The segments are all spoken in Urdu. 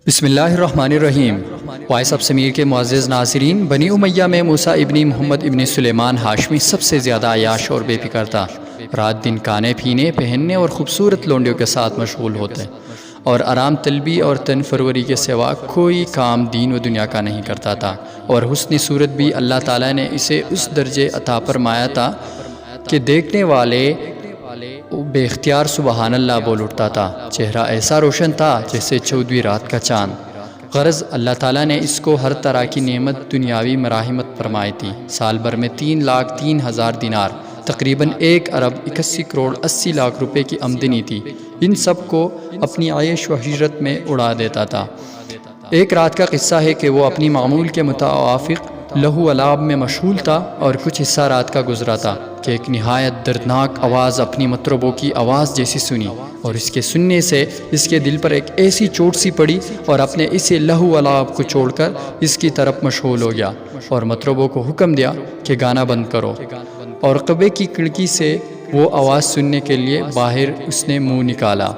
بسم اللہ الرحمن الرحیم۔ وائس آف سمیر کے معزز ناظرین، بنی امیہ میں موسیٰ ابن محمد ابن سلیمان ہاشمی سب سے زیادہ عیاش اور بے فکر تھا۔ رات دن کھانے پینے، پہننے اور خوبصورت لونڈیوں کے ساتھ مشغول ہوتے اور آرام طلبی اور تن فروری کے سوا کوئی کام دین و دنیا کا نہیں کرتا تھا، اور حسن صورت بھی اللہ تعالیٰ نے اسے اس درجے عطا فرمایا تھا کہ دیکھنے والے بے اختیار سبحان اللہ بول اٹھتا تھا۔ چہرہ ایسا روشن تھا جیسے 14ویں رات کا چاند۔ غرض اللہ تعالیٰ نے اس کو ہر طرح کی نعمت دنیاوی مراحمت فرمائی تھی۔ سال بھر میں 3,03,000 دینار، تقریباً 1,81,80,00,000 روپے کی آمدنی تھی۔ ان سب کو اپنی عیش و ہجرت میں اڑا دیتا تھا۔ ایک رات کا قصہ ہے کہ وہ اپنی معمول کے متوافق لہو علاب میں مشغول تھا، اور کچھ حصہ رات کا گزرا تھا کہ ایک نہایت دردناک آواز اپنی مطربوں کی آواز جیسی سنی، اور اس کے سننے سے اس کے دل پر ایک ایسی چوٹ سی پڑی، اور اپنے اسے لہو علاب کو چھوڑ کر اس کی طرف مشغول ہو گیا، اور مطربوں کو حکم دیا کہ گانا بند کرو، اور قبے کی کھڑکی سے وہ آواز سننے کے لیے باہر اس نے منہ نکالا۔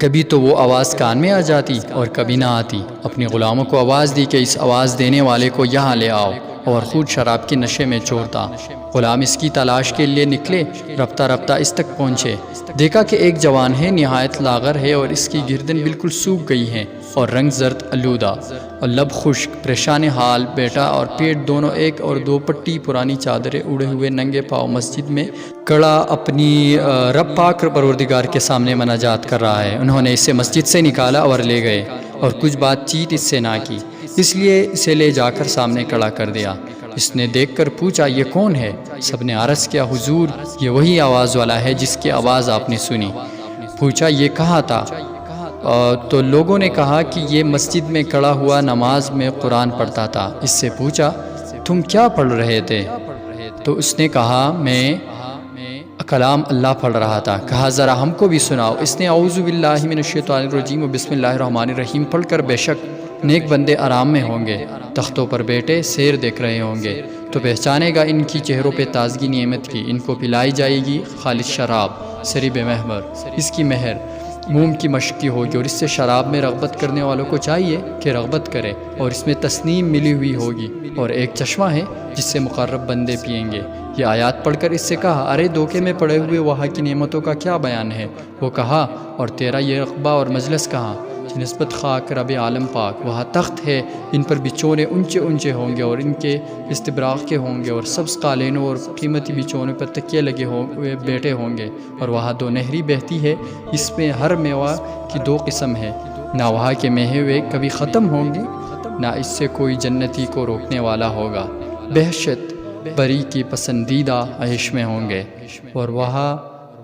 کبھی تو وہ آواز کان میں آ جاتی اور کبھی نہ آتی۔ اپنے غلاموں کو آواز دی کہ اس آواز دینے والے کو یہاں لے آؤ، اور خود شراب کے نشے میں چور تھا۔ غلام اس کی تلاش کے لیے نکلے، رفتہ رفتہ اس تک پہنچے، دیکھا کہ ایک جوان ہے، نہایت لاغر ہے، اور اس کی گردن بالکل سوکھ گئی ہے اور رنگ زرد آلودہ اور لب خشک، پریشان حال بیٹا اور پیٹ دونوں ایک اور دو پٹی پرانی چادریں اڑے ہوئے ننگے پاؤں مسجد میں کڑا اپنی رب پاک پروردگار کے سامنے مناجات کر رہا ہے۔ انہوں نے اسے مسجد سے نکالا اور لے گئے، اور کچھ بات چیت اس سے نہ کی، اس لیے اسے لے جا کر سامنے کھڑا کر دیا۔ اس نے دیکھ کر پوچھا، یہ کون ہے؟ سب نے عرض کیا، حضور یہ وہی آواز والا ہے جس کی آواز آپ نے سنی۔ پوچھا، یہ کہاں تھا؟ تو لوگوں نے کہا کہ یہ مسجد میں کھڑا ہوا نماز میں قرآن پڑھتا تھا۔ اس سے پوچھا، تم کیا پڑھ رہے تھے؟ تو اس نے کہا، میں کلام اللہ پڑھ رہا تھا۔ کہا، ذرا ہم کو بھی سناؤ۔ اس نے اعوذ باللہ من الشیطان الرجیم و بسم اللہ الرحمن الرحیم پڑھ کر، بے شک نیک بندے آرام میں ہوں گے، تختوں پر بیٹھے سیر دیکھ رہے ہوں گے، تو پہچانے گا ان کی چہروں پہ تازگی نعمت کی۔ ان کو پلائی جائے گی خالص شراب، سریب محمر، اس کی مہر موم کی مشق کی ہوگی، اور اس سے شراب میں رغبت کرنے والوں کو چاہیے کہ رغبت کرے، اور اس میں تسنیم ملی ہوئی ہوگی، اور ایک چشمہ ہے جس سے مقرب بندے پئیں گے۔ یہ آیات پڑھ کر اس سے کہا، ارے دھوکے میں پڑے ہوئے وہاں کی نعمتوں کا کیا بیان ہے؟ وہ کہا، اور تیرا یہ رقبہ اور مجلس کہاں؟ نسبت خاک رب عالم پاک، وہاں تخت ہے، ان پر بچونے اونچے اونچے ہوں گے، اور ان کے استبراق کے ہوں گے، اور سبز قالینوں اور قیمتی بچونے پر تکیے لگے ہوئے بیٹھے ہوں گے، اور وہاں 2 نہری بہتی ہے، اس میں ہر میوہ کی 2 قسم ہے، نہ وہاں کے میوے کبھی ختم ہوں گے، نہ اس سے کوئی جنتی کو روکنے والا ہوگا۔ بہشت بری کی پسندیدہ عیش میں ہوں گے، اور وہاں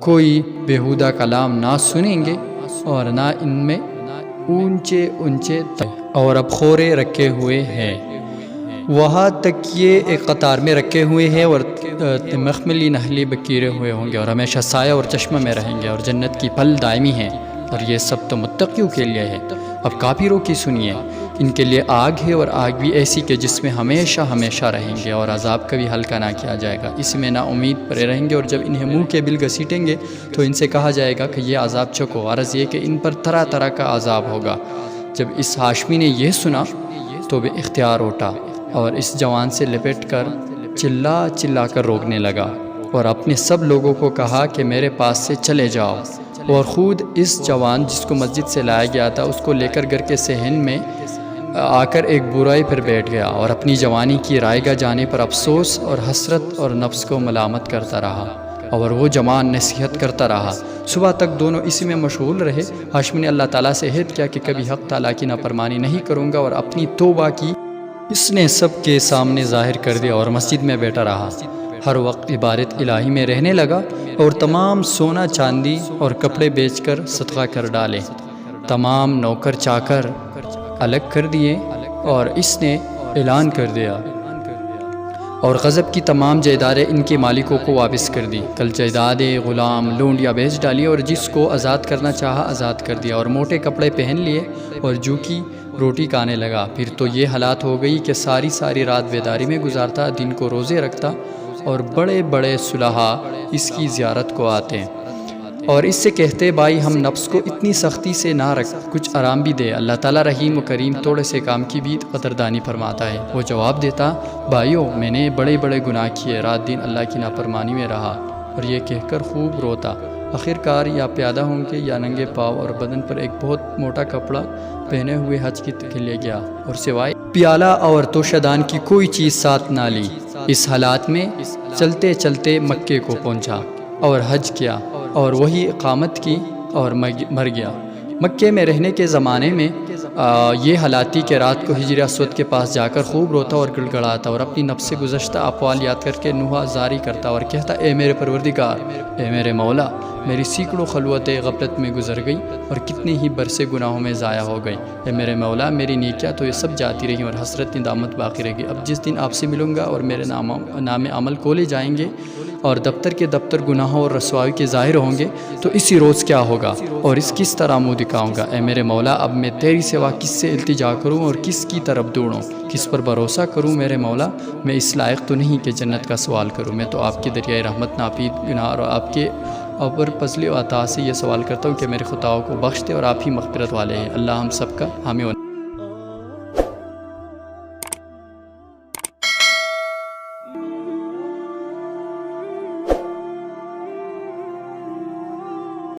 کوئی بیہودہ کلام نہ سنیں گے، اور نہ ان میں اونچے اونچے اور اب خورے رکھے ہوئے ہیں۔ وہاں تکیے ایک قطار میں رکھے ہوئے ہیں، اور مخملی نہلی بکیرے ہوئے ہوں گے، اور ہمیشہ سایہ اور چشمہ میں رہیں گے، اور جنت کی پھل دائمی ہیں، اور یہ سب تو متقیوں کے لیے ہے۔ اب کافروں کی سنیے، ان کے لیے آگ ہے، اور آگ بھی ایسی کہ جس میں ہمیشہ ہمیشہ رہیں گے، اور عذاب کبھی ہلکا نہ کیا جائے گا، اس میں نا امید پڑے رہیں گے، اور جب انہیں منہ کے بل گھسیٹیں گے تو ان سے کہا جائے گا کہ یہ عذاب چکھو۔ غرض یہ کہ ان پر طرح طرح کا عذاب ہوگا۔ جب اس ہاشمی نے یہ سنا تو بے اختیار اٹھا، اور اس جوان سے لپٹ کر چلا چلا کر روکنے لگا، اور اپنے سب لوگوں کو کہا کہ میرے پاس سے چلے جاؤ، اور خود اس جوان جس کو مسجد سے لایا گیا تھا اس کو لے کر گھر کے صحن میں آ کر ایک برائی پر بیٹھ گیا، اور اپنی جوانی کی رائیگاہ جانے پر افسوس اور حسرت اور نفس کو ملامت کرتا رہا، اور وہ جوان نصیحت کرتا رہا۔ صبح تک دونوں اسی میں مشغول رہے۔ ہاشمی نے اللہ تعالیٰ سے عہد کیا کہ کبھی حق تعالیٰ کی نافرمانی نہیں کروں گا، اور اپنی توبہ کی اس نے سب کے سامنے ظاہر کر دیا، اور مسجد میں بیٹھا رہا، ہر وقت عبادت الہی میں رہنے لگا، اور تمام سونا چاندی اور کپڑے بیچ کر صدقہ کر ڈالے، تمام نوکر چاکر الگ کر دیے، اور اس نے اعلان کر دیا، اور غضب کی تمام جائیدادیں ان کے مالکوں کو واپس کر دی۔ کل جائیدادیں غلام لونڈیاں بیچ ڈالی، اور جس کو آزاد کرنا چاہا آزاد کر دیا، اور موٹے کپڑے پہن لیے، اور جو کی روٹی کھانے لگا۔ پھر تو یہ حالات ہو گئی کہ ساری رات بیداری میں گزارتا، دن کو روزے رکھتا، اور بڑے بڑے صلحاء اس کی زیارت کو آتے۔ اور اس سے کہتے بھائی ہم نفس کو اتنی سختی سے نہ رکھ، کچھ آرام بھی دے، اللہ تعالیٰ رحیم و کریم تھوڑے سے کام کی بھی قدردانی فرماتا ہے۔ وہ جواب دیتا بھائیو میں نے بڑے بڑے گناہ کیے، رات دن اللہ کی نافرمانی میں رہا، اور یہ کہہ کر خوب روتا۔ آخر کار یا پیادہ ہوں کے یا ننگے پاؤں اور بدن پر ایک بہت موٹا کپڑا پہنے ہوئے حج کے لیے گیا، اور سوائے پیالہ اور توشدان کی کوئی چیز ساتھ نہ لی۔ اس حالات میں چلتے چلتے مکے کو پہنچا اور حج کیا، اور وہی اقامت کی اور مر گیا۔ مکے میں رہنے کے زمانے میں یہ حالات تھی کہ رات کو حجر اسود کے پاس جا کر خوب روتا اور گڑ گڑاتا، اور اپنی نفس سے گزشتہ اقوال یاد کر کے نوحہ زاری کرتا اور کہتا اے میرے پروردگار، اے میرے مولا، میری سینکڑوں خلوتیں غفلت میں گزر گئی اور کتنے ہی برسے گناہوں میں ضائع ہو گئی۔ اے میرے مولا، میری نیکیاں تو یہ سب جاتی رہیں اور حسرت ندامت باقی رہے گی۔ اب جس دن آپ سے ملوں گا اور میرے نام عمل کھولے جائیں گے اور دفتر کے دفتر گناہوں اور رسوائی کے ظاہر ہوں گے، تو اسی روز کیا ہوگا اور اس کس طرح منہ دکھاؤں گا؟ اے میرے مولا، اب میں تیری سوا کس سے التجا کروں اور کس کی طرف دوڑوں؟ کس پر بھروسہ کروں؟ میرے مولا، میں اس لائق تو نہیں کہ جنت کا سوال کروں۔ میں تو آپ کے دریائے رحمت، ناپید گناہ اور آپ کے اوپر فضل و عطا سے یہ سوال کرتا ہوں کہ میرے خطاؤں کو بخش دے، اور آپ ہی مغفرت والے ہیں۔ اللہ ہم سب کا حامی